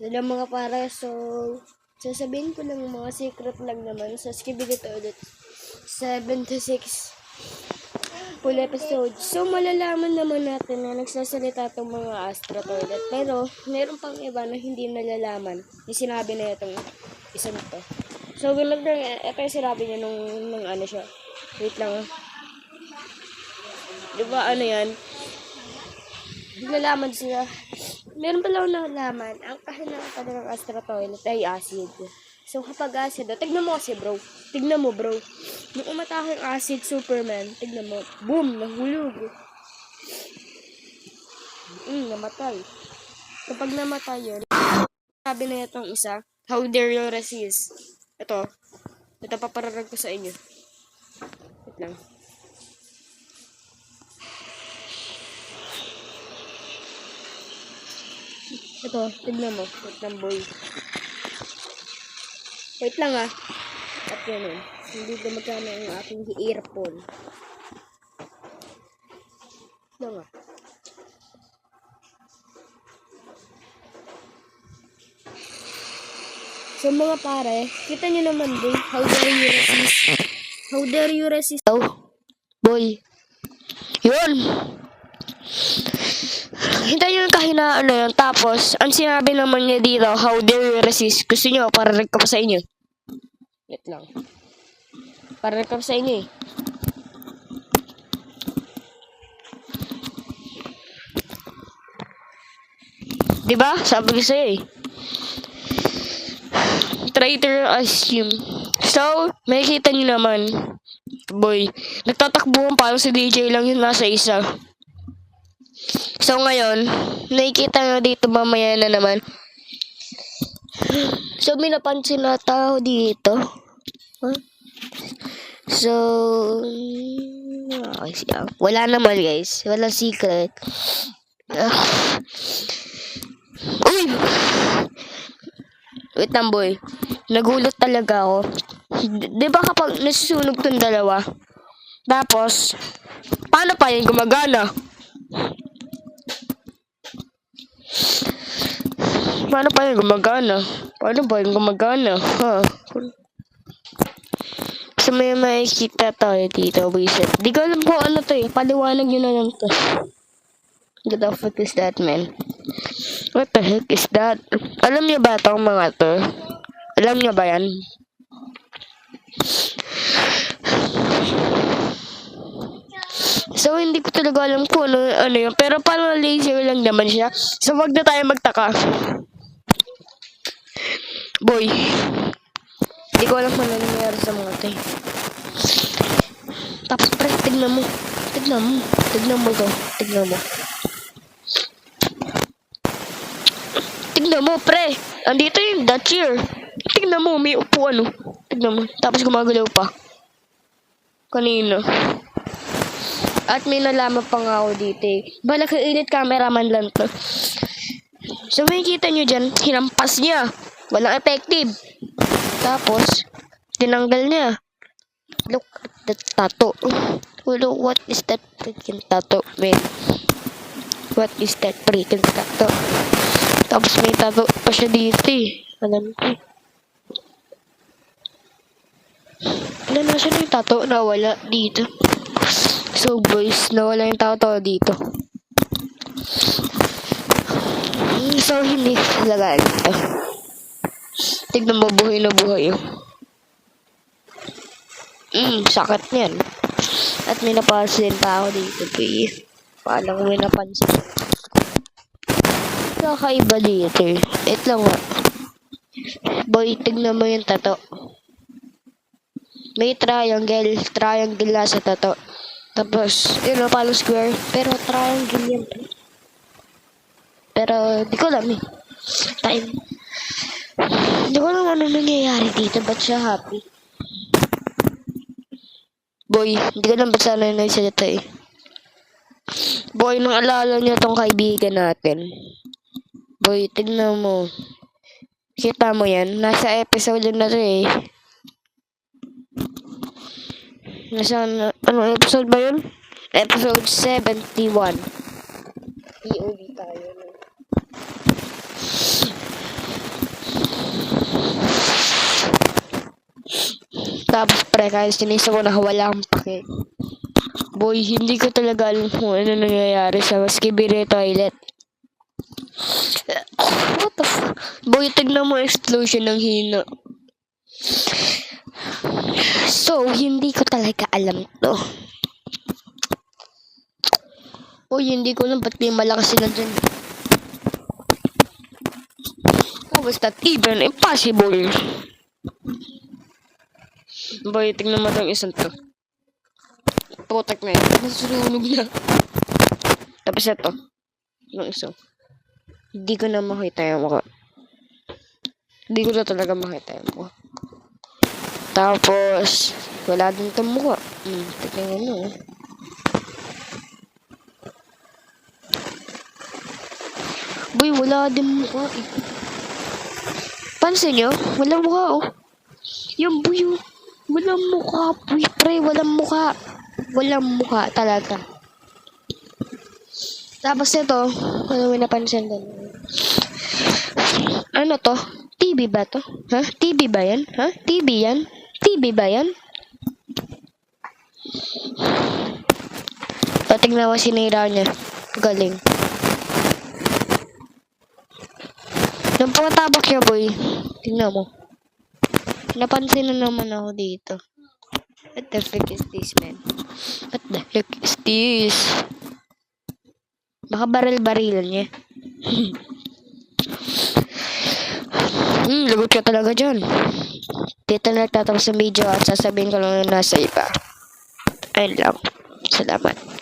Hello mga para, so sasabihin ko lang mga secret lang naman sa Skibidi Toilet 7 to 6 full episode. So malalaman naman natin na nagsasalita itong mga Astra Toilet, pero meron pang iba na hindi nalalaman yung sinabi na itong isang to. So willag lang, ito yung sinabi niya nung ano siya, wait lang diba ano yan, nalalaman sila. Meron pala akong nalaman, ang kahinaan pala ng Astra Toilet ay acid. So kapag acid, tignan mo kasi bro, tignan mo bro, yung umatake ang acid Superman, tignan mo, boom, nahulog. Namatay. Kapag namatay yun, sabi na itong isa, how dare you resist? Ito papararag ko sa inyo. Wait lang. Ito, tignan mo. Wait lang, boy. Wait lang ah. At yun. Hindi na magkano ang aking earphone. Ito nga. So mga pare, kita nyo naman boy. How dare you resist? How dare you resist? Oh, boy. Yun. Hintayin yung kahinaan na yun. Tapos, ang sinabi naman niya dito, how dare you resist? Gusto nyo, pararag ko pa sa inyo. Wait lang. Pararag ko pa sa inyo eh. Diba? Sabi ko sa'yo eh. Traitor assume. So, makikita nyo naman. Boy, nagtatakbuhan parang si DJ lang yun nasa isa. So ngayon, nakikita nyo dito mamaya na naman. So may napansin na tao dito. Huh? So, wala naman guys. Walang secret. Uy! Wait lang boy. Nagulat talaga ako. Diba kapag nasusunog tong dalawa? Tapos, paano pa yung gumagana? Paano pa yung gumagana? Paano ba yung gumagana? Ha? So may makikita tayo dito, buisit. Di ko alam kung ano to eh. Paliwanag nyo na lang to. What the fuck is that, man? What the heck is that? Alam niyo ba itong mga to? Alam niyo ba yan? So, hindi ko talaga alam kung ano yun. Pero parang laser lang naman siya. So, wag na tayo magtaka. Boy. Hindi ko alam kung ano nangyayari sa mga tayo. Tapos, pre, tignan mo. Tignan mo. Tignan mo to. Tignan mo. Tignan mo, pre. Andito yung that chair. Tignan mo, may upuan, oh. Tignan mo. Tapos, gumagalaw pa. Kanina. At may nalaman pa nga ako dito eh. Bala ka edit cameraman lang to. So makikita nyo dyan, hinampas niya. Walang effective. Tapos, tinanggal niya. Look at that tattoo. Look, what is that freaking tattoo, man? What is that freaking tattoo? Tapos may tattoo pa siya dito eh. Alam ko. Ano na siya yung tattoo na wala dito. So boys, nawala yung tao dito. So hindi talaga ito. Tignan mo, buhay na buhay yun. Sakit niyan. At may napansin pa ako dito, please. Paano ko may napansin? Kakaiba dito eh. Ito lang nga. Boy, tignan mo yung tato. May triangle na sa tato. Tapos, yun o, palo square. Pero, triangle yan. Pero, di ko alam eh. Time. Di ko alam ano nangyayari dito. Ba't siya happy? Boy, di ko alam ba't sana nagsalita eh. Boy, nang alala niyo tong kaibigan natin. Boy, tignan mo. Kita mo yan? Nasa episode na to eh. Nasa, ano episode ba yun? Episode 71. POV tayo. pre, kahit sinisa ko na wala akong pake. Boy, hindi ko talaga alam kung ano nangyayari sa Skibidi Toilet. What the fuck? Boy, tignan mo explosion ng hina. So, hindi ko talaga alam to. Boy, hindi ko alam ba't may malakas sila dyan. How is that even impossible? Boy, tignan mo itong isang to. Putak na yun. Nasusunog na. Tapos ito. Yung isa. Hindi ko na makita yung mukha. Hindi ko na talaga makita yung mukha. Tapos, wala din itong mukha. Tignan mo. Boy, wala din mukha eh. Pansin nyo? Walang mukha oh. Yung boy oh. Walang mukha. Boy, pre, walang mukha. Walang mukha talaga. Tapos ito, ano may napansin doon? Ano to? TV ba to? Ha? TV ba yan? Ha? TV yan? TV ba yan? Tingnan mo sinira niya. Galing. Nung pangtabak niya, boy. Tingnan mo. Napansin na naman ako dito. What the heck is this, man? What the heck is this? Baka baril-barilan niya. Lagot ka talaga dyan. Dito na nagtatapos ang video at sasabihin ko lang na nasa iba. Ayun lang. Salamat.